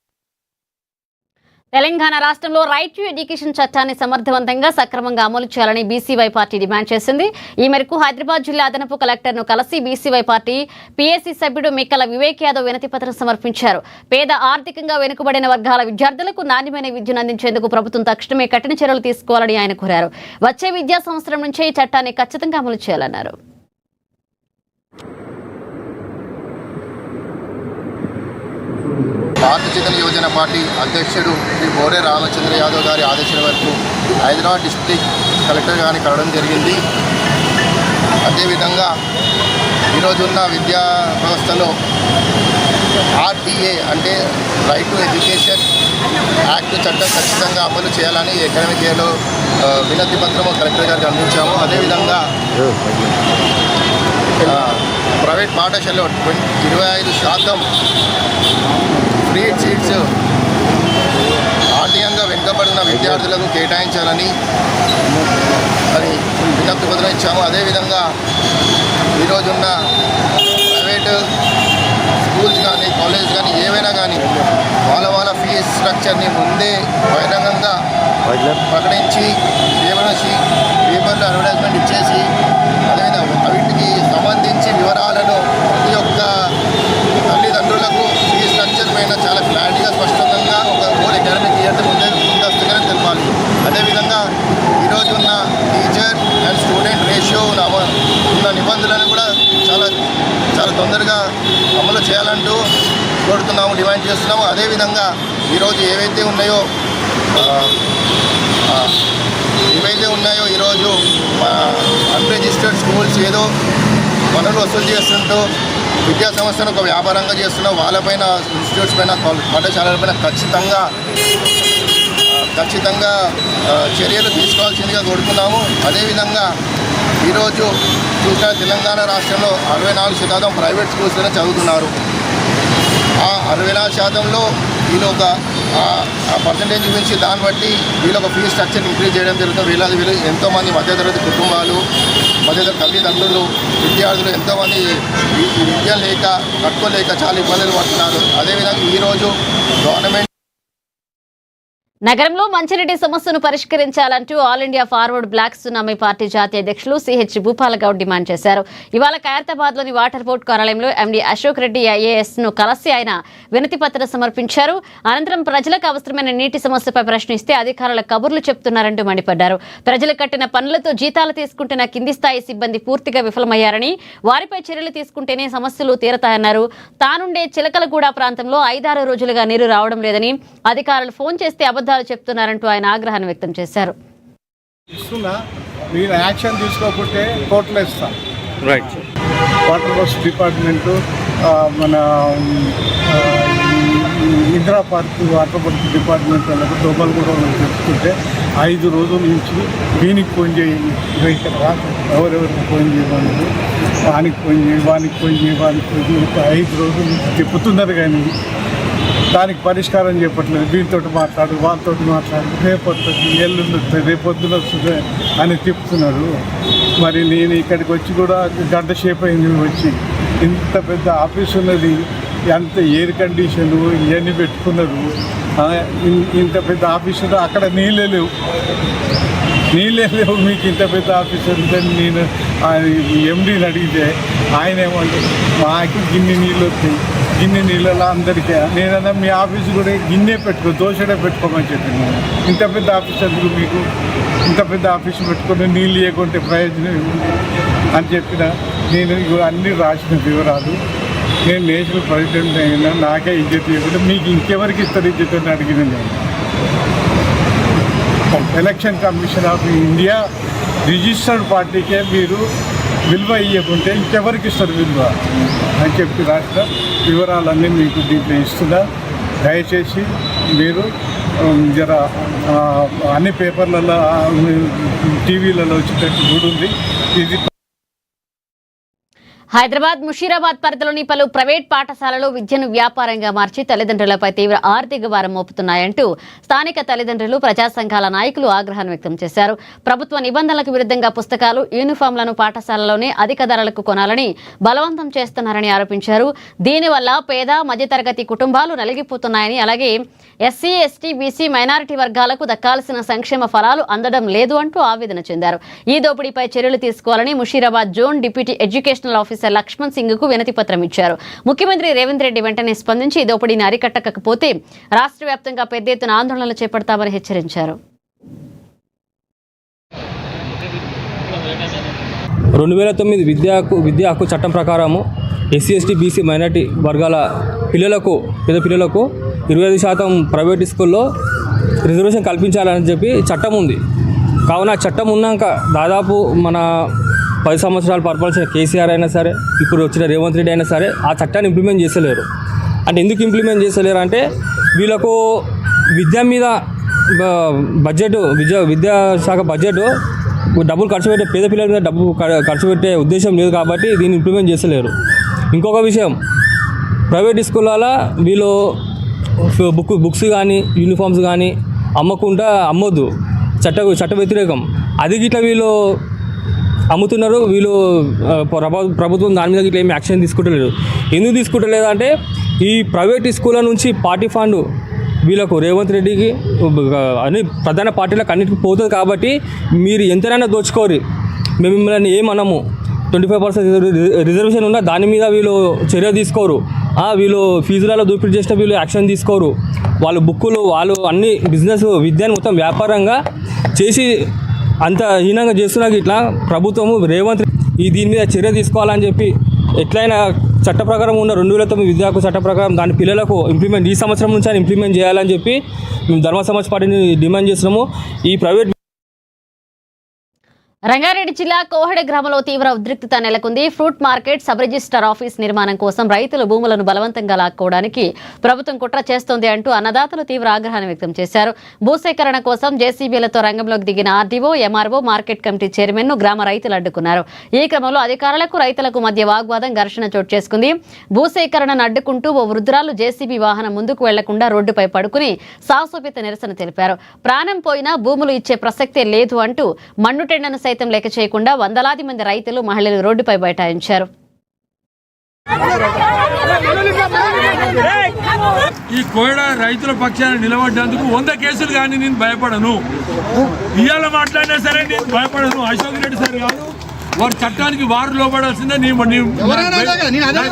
తెలంగాణ రాష్ట్రంలో రైట్ టు ఎడ్యుకేషన్ చట్టాన్ని సమర్థవంతంగా సక్రమంగా అమలు చేయాలని బీసీవై పార్టీ డిమాండ్ చేసింది. ఈ మేరకు హైదరాబాద్ జిల్లా అదనపు కలెక్టర్ను కలిసి బీసీవై పార్టీ పీఏసీ సభ్యుడు మిక్కల వివేక్ యాదవ్ వినతి పత్రం సమర్పించారు. పేద ఆర్థికంగా వెనుకబడిన వర్గాల విద్యార్థులకు నాణ్యమైన విద్యను అందించేందుకు ప్రభుత్వం తక్షణమే కఠిన చర్యలు తీసుకోవాలని ఆయన కోరారు. వచ్చే విద్యా సంవత్సరం నుంచే ఈ చట్టాన్ని ఖచ్చితంగా అమలు చేయాలన్నారు. భారతీయ చైతన్య యువజన పార్టీ అధ్యక్షుడు శ్రీ బోరే రామచంద్ర యాదవ్ గారి ఆదేశాల వరకు హైదరాబాద్ డిస్ట్రిక్ట్ కలెక్టర్ గారిని కలవడం జరిగింది. అదేవిధంగా ఈరోజున్న విద్యా వ్యవస్థలో ఆర్టీఏ అంటే రైట్ టు ఎడ్యుకేషన్ యాక్ట్ చట్టం ఖచ్చితంగా అమలు చేయాలని అకాడమిక్ ఇయర్లో వినతి పత్రము కలెక్టర్ గారికి అందించాము. అదేవిధంగా ప్రైవేట్ పాఠశాలలో 25% ఫ్రీ సీట్స్ ఆర్థికంగా వెనుకబడిన విద్యార్థులకు కేటాయించాలని మరి విజ్ఞప్తి పత్రం ఇచ్చాము. అదేవిధంగా ఈరోజున్న ప్రైవేటు స్కూల్స్ కానీ కాలేజ్ కానీ ఏవైనా కానీ వాళ్ళ ఫీజ్ స్ట్రక్చర్ని ముందే బహిరంగంగా ప్రకటించి పేపర్లో అడ్వర్టైజ్మెంట్ ఇచ్చేసి అదేవిధంగా వీటికి సంబంధించి వివరాలను ప్రతి ఒక్క తల్లిదండ్రులకు ఫీజ్ స్ట్రక్చర్ పైన చాలా క్లారిటీగా స్పష్టంగా ఒక హోల్ అకాడమిక్ ఇయర్ ముందస్తుగానే తెలపాలి. అదేవిధంగా ఈరోజు ఉన్న టీచర్ అండ్ స్టూడెంట్ రేషియో ఉన్న నిబంధనలను కూడా చాలా తొందరగా అమలు చేయాలంటూ కోరుతున్నాము, డిమాండ్ చేస్తున్నాము. అదేవిధంగా ఈరోజు ఏవైతే ఉన్నాయో ఈరోజు అన్రిజిస్టర్డ్ స్కూల్స్ ఏదో పనులు వసూలు చేస్తుంటూ విద్యా సంస్థను ఒక వ్యాపారంగా చేస్తున్న వాళ్ళపైన ఇన్స్టిట్యూట్స్ పైన పాఠశాలలపైన ఖచ్చితంగా చర్యలు తీసుకోవాల్సిందిగా కోరుతున్నాము. అదేవిధంగా ఈరోజు చూసిన తెలంగాణ రాష్ట్రంలో 64% ప్రైవేట్ స్కూల్స్లోనే చదువుతున్నారు. ఆ 64%లో వీళ్ళు ఒక పర్సంటేజ్ గురించి దాన్ని బట్టి వీళ్ళు ఒక ఫీజు స్ట్రక్చర్ ఇంక్రీజ్ చేయడం జరుగుతుంది. వీళ్ళు ఎంతోమంది మధ్యతరగతి కుటుంబాలు, మధ్యతరగతి తల్లిదండ్రులు, విద్యార్థులు ఎంతోమంది విద్య లేక కట్టుకోలేక చాలా ఇబ్బందులు పడుతున్నారు. అదేవిధంగా ఈరోజు గవర్నమెంట్ నగరంలో మంచినీటి సమస్యను పరిష్కరించాలంటూ all India forward bloc tsunami party జాతీయ అధ్యక్షులు సిహెచ్ భూపాలగౌడ్ డిమాండ్ చేశారు. ఇవాళ ఖైరతాబాద్లోని వాటర్ బోర్డు కార్యాలయంలో ఎండీ అశోక్ రెడ్డి ఐఏఎస్ను కలిసి ఆయన వినతి పత్రం సమర్పించారు. అనంతరం ప్రజలకు అవసరమైన నీటి సమస్యపై ప్రశ్నిస్తే అధికారుల కబుర్లు చెప్తున్నారంటూ మండిపడ్డారు. ప్రజలు కట్టిన పనులతో జీతాలు తీసుకుంటున్న కింది స్థాయి సిబ్బంది పూర్తిగా విఫలమయ్యారని, వారిపై చర్యలు తీసుకుంటేనే సమస్యలు తీరతాయన్నారు. తానుండే చిలకలగూడ ప్రాంతంలో 5-6 రోజులుగా నీరు రావడం లేదని, అధికారులు ఫోన్ చేస్తే అబద్ధాలు చెప్తున్నారంటూ ఆయన ఆగ్రహాన్ని వ్యక్తం చేశారు. మీరు యాక్షన్ తీసుకోకుంటే కోర్టులో ఇస్తాం. రైట్. వాటర్ వర్క్స్ డిపార్ట్మెంటు, మన Indira park water works department వాళ్ళకు డబ్బులు కూడా చెప్తుంటే 5 రోజుల నుంచి దీనికి ఫోన్ చేయండి, ఎవరెవరికి ఫోన్ చేయమని, వానికి ఫోన్ చేయి, వానికి ఫోన్ చేయి, వానికి ఫోన్ చేయి, 5 రోజుల నుంచి చెప్తున్నారు కానీ దానికి పరిష్కారం చెప్పట్లేదు. దీంతో మాట్లాడు, వాళ్ళతో మాట్లాడు, రేపొస్తుంది, ఎల్లుండి వస్తుంది, రేపొద్దున వస్తుంది అని చెప్తున్నారు. మరి నేను ఇక్కడికి వచ్చి కూడా గంట సేపు అయింది. వచ్చి ఇంత పెద్ద ఆఫీస్ ఉన్నది, అంత ఎయిర్ కండిషను ఇవన్నీ పెట్టుకున్నారు. ఇంత పెద్ద ఆఫీస్ ఉంది, అక్కడ నీళ్ళే లేవు. మీకు ఇంత పెద్ద ఆఫీస్ ఉందని నేను ఎండీని అడిగితే ఆయన ఏమంటే మాకు గిన్నె నీళ్ళు వస్తాయి, గిన్నె నీళ్ళలో అందరికీ. నేనన్నా మీ ఆఫీసు కూడా గిన్నె దోషడే పెట్టుకోమని చెప్పాను. ఇంత పెద్ద ఆఫీస్ ఎందుకు మీకు, ఇంత పెద్ద ఆఫీసు పెట్టుకుని నీళ్ళు ఇవ్వకుంటే ప్రయోజనం ఏముంది అని చెప్పిన. నేను అన్నీ రాసిన వివరాలు, నేను నేషనల్ ప్రెసిడెంట్ అయినా నాకే ఇజ్జత్ ఇవ్వకుండా మీకు ఇంకెవరికి ఇస్తారు ఇజ్జత్ అని అడిగిన. నేను election commission of India registered పార్టీకే మీరు విలువ ఇవ్వకుంటే ఇంకెవరికి ఇస్తారు విలువ అని చెప్పి రాష్ట్ర వివరాలన్నీ మీకు దీంట్లో ఇస్తున్నా. దయచేసి మీరు జర అన్ని పేపర్లలో టీవీలలో వచ్చేటట్టు చూడండి. ఇది హైదరాబాద్ ముషీరాబాద్ పరిధిలోని పలు ప్రైవేట్ పాఠశాలలు విద్యను వ్యాపారంగా మార్చి తల్లిదండ్రులపై తీవ్ర ఆర్థిక భారం మోపుతున్నాయంటూ స్థానిక తల్లిదండ్రులు, ప్రజా సంఘాల నాయకులు ఆగ్రహాన్ని వ్యక్తం చేశారు. ప్రభుత్వ నిబంధనలకు విరుద్ధంగా పుస్తకాలు, యూనిఫామ్లను పాఠశాలలోనే అధిక ధరలకు కొనాలని బలవంతం చేస్తున్నారని ఆరోపించారు. దీనివల్ల పేద, మధ్యతరగతి కుటుంబాలు నలిగిపోతున్నాయని, అలాగే ఎస్సీ, ఎస్టీ, బీసీ, మైనారిటీ వర్గాలకు దక్కాల్సిన సంక్షేమ ఫలాలు అందడం లేదు అంటూ ఆవేదన చెందారు. ఈ దోపిడీపై చర్యలు తీసుకోవాలని Musheerabad zone deputy educational officer Lakshman Singh కు వినతి పత్రం ఇచ్చారు. ముఖ్యమంత్రి రేవంత్ రెడ్డి వెంటనే స్పందించి ఈ దోపిడీని అరికట్టకపోతే రాష్ట్ర వ్యాప్తంగా పెద్ద ఎత్తున ఆందోళనలు చేపడతామని హెచ్చరించారు. 2009 విద్యా హక్కు చట్టం ప్రకారము ఎస్సీ, ఎస్టీ, బీసీ, మైనారిటీ వర్గాల పేద పిల్లలకు 25% ప్రైవేట్ స్కూల్లో రిజర్వేషన్ కల్పించాలని చెప్పి చట్టం ఉంది. కావున చట్టం ఉన్నాక దాదాపు మన 10 సంవత్సరాలు పరిపాలించిన కేసీఆర్ అయినా సరే, ఇప్పుడు వచ్చిన రేవంత్ రెడ్డి అయినా సరే ఆ చట్టాన్ని ఇంప్లిమెంట్ చేసలేరు. అంటే ఎందుకు ఇంప్లిమెంట్ చేసలేరు అంటే వీళ్ళకు విద్య మీద బడ్జెట్, విద్యాశాఖ బడ్జెట్ డబ్బులు ఖర్చు పెట్టే, పేద పిల్లల మీద డబ్బు ఖర్చు పెట్టే ఉద్దేశం లేదు కాబట్టి దీన్ని ఇంప్లిమెంట్ చేసలేరు. ఇంకొక విషయం, ప్రైవేట్ స్కూళ్ళ వీళ్ళు బుక్స్ కానీ యూనిఫామ్స్ కానీ అమ్మొద్దు, చట్ట వ్యతిరేకం. అది గిట్లా వీళ్ళు అమ్ముతున్నారు. వీళ్ళు ప్రభుత్వం దాని మీద ఇట్లా ఏమి యాక్షన్ తీసుకుంటలేదు. ఎందుకు తీసుకుంటలేదు అంటే ఈ ప్రైవేట్ స్కూళ్ళ నుంచి పార్టీ ఫండ్ వీళ్ళకు రేవంత్ రెడ్డికి అన్ని ప్రధాన పార్టీలకు అన్నిటికీ పోతుంది కాబట్టి మీరు ఎంతైనా దోచుకోరు, మేము మిమ్మల్ని ఏమనము. 25% రిజర్వేషన్ ఉన్నా దాని మీద వీళ్ళు చర్య తీసుకోరు. వీళ్ళు ఫీజులలో దోపిడీ చేసిన వీళ్ళు యాక్షన్ తీసుకోరు. వాళ్ళు బుక్కులు, వాళ్ళు అన్ని బిజినెస్, విద్యను మొత్తం వ్యాపారంగా చేసి అంత హీనంగా చేస్తున్నాక ఇట్లా ప్రభుత్వము రేవంత్ దీని మీద చర్య తీసుకోవాలని చెప్పి ఎట్లయినా చట్ట ప్రకారం ఉన్న 2009 విద్యా హక్కు చట్ట ప్రకారం దాని పిల్లలకు ఇంప్లిమెంట్ ఈ సంవత్సరం నుంచి ఆయన ఇంప్లిమెంట్ చేయాలని చెప్పి మేము ధర్మ సమాజ్ పార్టీని డిమాండ్ చేస్తున్నాము. ఈ ప్రైవేట్ రంగారెడ్డి జిల్లా కోహెడ గ్రామంలో తీవ్ర ఉద్రిక్తత నెలకొంది. Fruit market, sub register office నిర్మాణం కోసం రైతుల భూములను బలవంతంగా లాక్కోవడానికి ప్రభుత్వం కుట్ర చేస్తోంది అంటూ అన్నదాతలు తీవ్ర ఆగ్రహాన్ని వ్యక్తం చేశారు. భూసేకరణ కోసం జేసీబీలతో రంగంలోకి దిగిన RDO, MRO, market committee chairman ను గ్రామ రైతులు అడ్డుకున్నారు. ఈ క్రమంలో అధికారులకు రైతులకు మధ్య వాగ్వాదం, ఘర్షణ చోటు చేసుకుంది. భూసేకరణను అడ్డుకుంటూ ఓ వృద్ధురాలు జేసీబీ వాహనం ముందుకు వెళ్లకుండా రోడ్డుపై పడుకుని సాహసోపేత నిరసన తెలిపారు. ప్రాణం పోయినా భూములు ఇచ్చే ప్రసక్తే లేదు అంటూ మన్నుటెండను సైతం లెక్క చేయకుండా వందలాది మంది రైతులు, మహిళలు రోడ్డుపై బైఠాయించారు. ఈ కోయడ రైతుల పక్షాన నిలబడ్డందుకు 100 కేసులు కానీ నేను భయపడను. ఇవాళ మాట్లాడినా సరే నేను భయపడను. అశోక్ రెడ్డి సార్ కాదు, వారు చట్టానికి వారు లోపడాల్సిందే.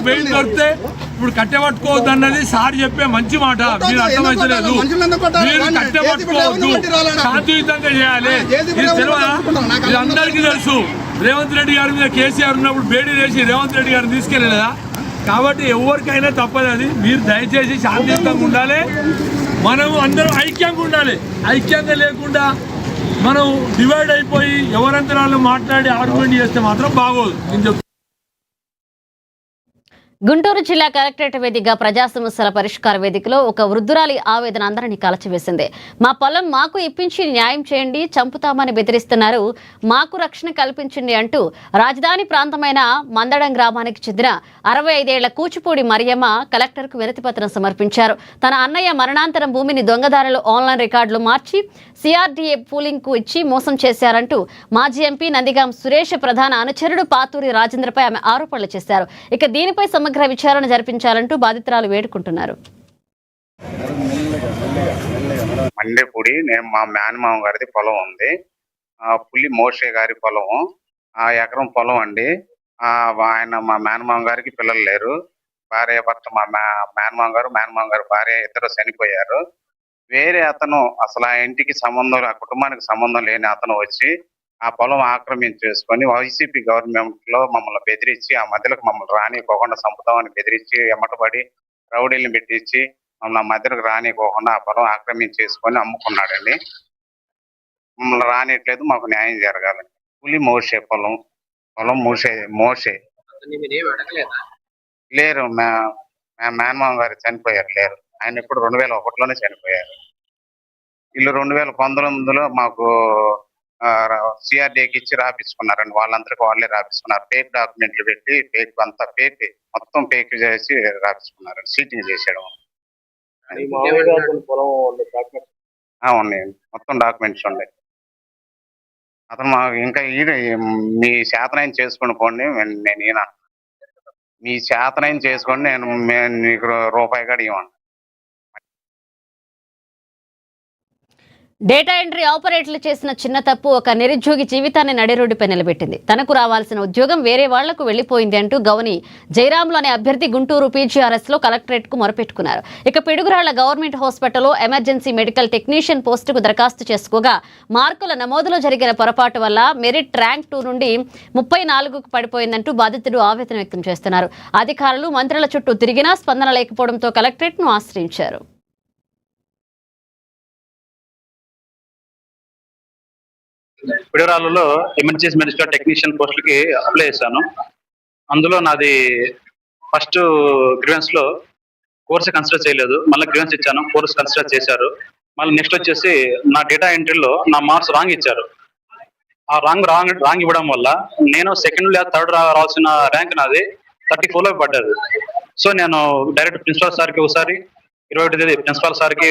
బెయిల్ దొరికితే ఇప్పుడు కట్టెపట్టుకోవద్దు అన్నది సార్ చెప్పే మంచి మాట. మీరు అర్థమైతలేదు. మీరు కట్టెపట్టుకోవద్దు, శాంతియుతంగా చేయాలి. ఇది తెలియదా? ఇది అందరికీ తెలుసు. రేవంత్ రెడ్డి గారి మీద కేసీఆర్ ఉన్నప్పుడు బేడీ వేసి రేవంత్ రెడ్డి గారిని తీసుకెళ్ళలేదా? కాబట్టి ఎవరికైనా తప్పదు. అది మీరు దయచేసి శాంతియుతంగా ఉండాలి. మనం అందరం ఐక్యంగా ఉండాలి. ఐక్యంగా లేకుండా మనం డివైడ్ అయిపోయి ఎవరంతరాలు మాట్లాడి ఆర్గ్యుమెంట్ చేస్తే మాత్రం బాగోదు. నేను గుంటూరు జిల్లా కలెక్టరేట్ వేదికగా ప్రజా సమస్యల పరిష్కార వేదికలో ఒక వృద్ధురాలి ఆవేదన అందరినీ కలచివేసింది. మా పొలం మాకు ఇప్పించి న్యాయం చేయండి, చంపుతామని బెదిరిస్తున్నారు, మాకు రక్షణ కల్పించండి అంటూ రాజధాని ప్రాంతమైన మందడం గ్రామానికి చెందిన 65 ఏళ్ల కూచిపూడి మరియమ్మ కలెక్టర్కు వినతిపత్రం సమర్పించారు. తన అన్నయ్య మరణాంతరం భూమిని దొంగదారులు ఆన్లైన్ రికార్డులు మార్చి సిఆర్డీఏ పూలింగ్ కు ఇచ్చి మోసం చేశారంటూ మాజీ ఎంపీ నందిగాం సురేష్ ప్రధాన అనుచరుడు పాతూరి రాజేంద్రపై ఆమె ఆరోపణలు చేశారు. ఇక దీనిపై సమగ్ర విచారణ జరిపించాలంటూ బాధితురాలు వేడుకుంటున్నారు. మండేపూడి, నేను మా మేనమామ గారిది పొలం ఉంది. పుల్లి మోషే గారి పొలం, ఎకరం పొలం అండి. ఆయన మా మేనమామ గారికి పిల్లలు లేరు. భార్య భర్త, మా మేనమామ గారు భార్య ఇద్దరు చనిపోయారు. వేరే అతను, అసలు ఆ ఇంటికి సంబంధం, ఆ కుటుంబానికి సంబంధం లేని అతను వచ్చి ఆ పొలం ఆక్రమించేసుకొని వైసీపీ గవర్నమెంట్ లో మమ్మల్ని బెదిరించి, ఆ మధ్యలోకి మమ్మల్ని రానికోకుండా చంపుతామని బెదిరించి, ఎమ్మటపడి రౌడీల్ని పెట్టించి మమ్మల్ని ఆ మధ్యలోకి రానికోకుండా ఆ పొలం ఆక్రమించేసుకొని అమ్ముకున్నాడండి. మమ్మల్ని రానిట్లేదు, మాకు న్యాయం జరగాలని. పులి మోసే పొలం మోసే లేరు. మా మేనమామ గారు చనిపోయారు, లేరు. ఆయన ఇప్పుడు 2001లోనే చనిపోయారు. వీళ్ళు 2019లో మాకు సిఆర్డీకి ఇచ్చి రాపించుకున్నారండి. వాళ్ళందరికీ వాళ్ళే రాపించుకున్నారు. ఫేక్ డాక్యుమెంట్లు పెట్టి మొత్తం ఫేక్ చేసి రాపించుకున్నారు. సీటింగ్ చేసేయడం ఉన్నాయండి. మొత్తం డాక్యుమెంట్స్ ఉన్నాయి. అతను మాకు ఇంకా మీ శాతనైన చేసుకుని పోండి, నేను ఈయన మీ శాతనైన చేసుకోండి, నేను నీకు రూపాయి కూడా ఇవ్వండి. డేటా ఎంట్రీ ఆపరేటర్లు చేసిన చిన్న తప్పు ఒక నిరుద్యోగి జీవితాన్ని నడిరోడ్డుపై నిలబెట్టింది. తనకు రావాల్సిన ఉద్యోగం వేరే వాళ్లకు వెళ్లిపోయింది అంటూ గౌని జయరాములు అనే అభ్యర్థి గుంటూరు పీజీఆర్ఎస్ లో కలెక్టరేట్ కు మొరపెట్టుకున్నారు. ఇక పిడుగురాళ్ల గవర్నమెంట్ హాస్పిటల్లో ఎమర్జెన్సీ మెడికల్ టెక్నీషియన్ పోస్టుకు దరఖాస్తు చేసుకోగా మార్కుల నమోదులో జరిగిన పొరపాటు వల్ల మెరిట్ ర్యాంక్ 2 నుండి 34కు పడిపోయిందంటూ బాధితుడు ఆవేదన వ్యక్తం చేస్తున్నారు. అధికారులు మంత్రుల చుట్టూ తిరిగినా స్పందన లేకపోవడంతో కలెక్టరేట్ ను ఆశ్రయించారు. పిడుగురాళ్ళలో ఎమర్జెన్సీ మెడికల్ టెక్నీషియన్ పోస్టులకి అప్లై చేశాను. అందులో నాది ఫస్ట్ గ్రీవెన్స్ లో కోర్సు కన్సిడర్ చేయలేదు. మళ్ళీ గ్రీవెన్స్ ఇచ్చాను, కోర్సు కన్సిడర్ చేశారు. మళ్ళీ నెక్స్ట్ వచ్చేసి నా డేటా ఎంట్రీలో నా మార్క్స్ రాంగ్ ఇచ్చారు. ఆ రాంగ్ ఇవ్వడం వల్ల నేను సెకండ్ లేదా థర్డ్ రావాల్సిన ర్యాంక్ నాది 34లో పడ్డది. సో నేను డైరెక్ట్ ప్రిన్సిపల్ సార్కి ఒకసారి 21 తేదీ ప్రిన్సిపల్ సార్కి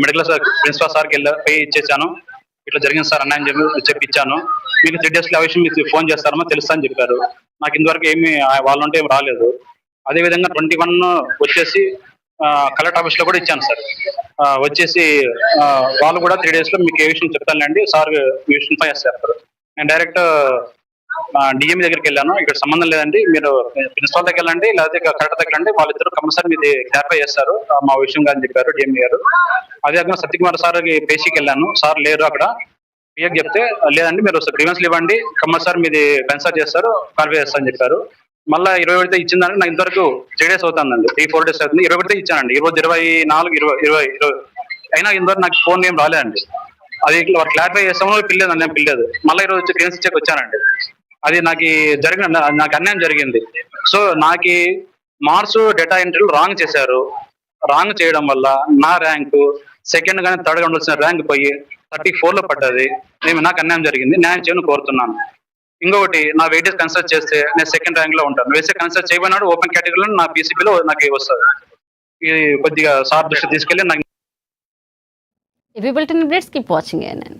మెడికల్ ప్రిన్సిపల్ సార్కి పే ఇచ్చేసాను. ఇట్లా జరిగింది సార్ అన్న అని చెప్పిచ్చాను. మీకు 3 days లో ఆ విషయం మీకు ఫోన్ చేస్తారమో తెలుస్తా అని చెప్పారు. నాకు ఇంతవరకు ఏమి వాళ్ళంటే ఏమి రాలేదు. అదేవిధంగా 21 వచ్చేసి కలెక్టర్ ఆఫీస్ లో కూడా ఇచ్చాను సార్. వచ్చేసి వాళ్ళు కూడా 3 days లో మీకు ఏ విషయం చెప్తానండి సార్ ఈ విషయం చేస్తారు. నేను డైరెక్ట్ డిఎం దగ్గరికి వెళ్ళాను. ఇక్కడ సంబంధం లేదండి, మీరు ప్రిన్సిపాల్ దగ్గర వెళ్ళండి లేకపోతే కలెక్టర్ దగ్గర వెళ్ళండి, వాళ్ళిద్దరు కంపల్సరీ మీది క్లారిఫై చేస్తారు మా విషయం అని చెప్పారు డిఎం గారు. అదే కాకుండా సత్యకుమార్ సార్కి పేషీకి వెళ్ళాను, సార్ లేరు అక్కడ. పిఎకి చెప్తే లేదండి మీరు గ్రీవెన్స్ ఇవ్వండి కంపల్సరీ మీది కన్సల్ట్ చేస్తారు, క్లారిఫై చేస్తారని చెప్పారు. మళ్ళీ 21 ఇచ్చిందంటే నాకు ఇంతవరకు 3 days అవుతుందండి, 3-4 days అవుతుంది. 21 ఇచ్చానండి. ఈరోజు 24 అయినా ఇంతవరకు నాకు ఫోన్ ఏం రాలేదండి. అది వాళ్ళు క్లారిఫై చేస్తామో పిల్లేదండి, నేను పిల్లేదు. మళ్ళీ ఈరోజు వచ్చి గ్రీవెన్స్ ఇచ్చాక వచ్చానండి. అది నాకు అన్యాయం జరిగింది. సో నాకు మార్క్స్ డేటా ఎంట్రీలు రాంగ్ చేశారు. రాంగ్ చేయడం వల్ల నా ర్యాంకు సెకండ్ గానీ థర్డ్ గా ఉండాల్సిన ర్యాంక్ పోయి 34లో పడ్డది. నాకు అన్యాయం జరిగింది, న్యాయం చేయని కోరుతున్నాను. ఇంకొకటి నా వెయిటేజ్ కన్సిడర్ చేస్తే నేను సెకండ్ ర్యాంక్ లో ఉంటాను. వేసే కన్సిడర్ చేయబడినాడు ఓపెన్ కేటగిరీలో నా పీసీబీలో నాకు వస్తుంది. ఇది కొద్దిగా సార్ దృష్టి తీసుకెళ్లి నాకు If you built in updates, keep watching ANN.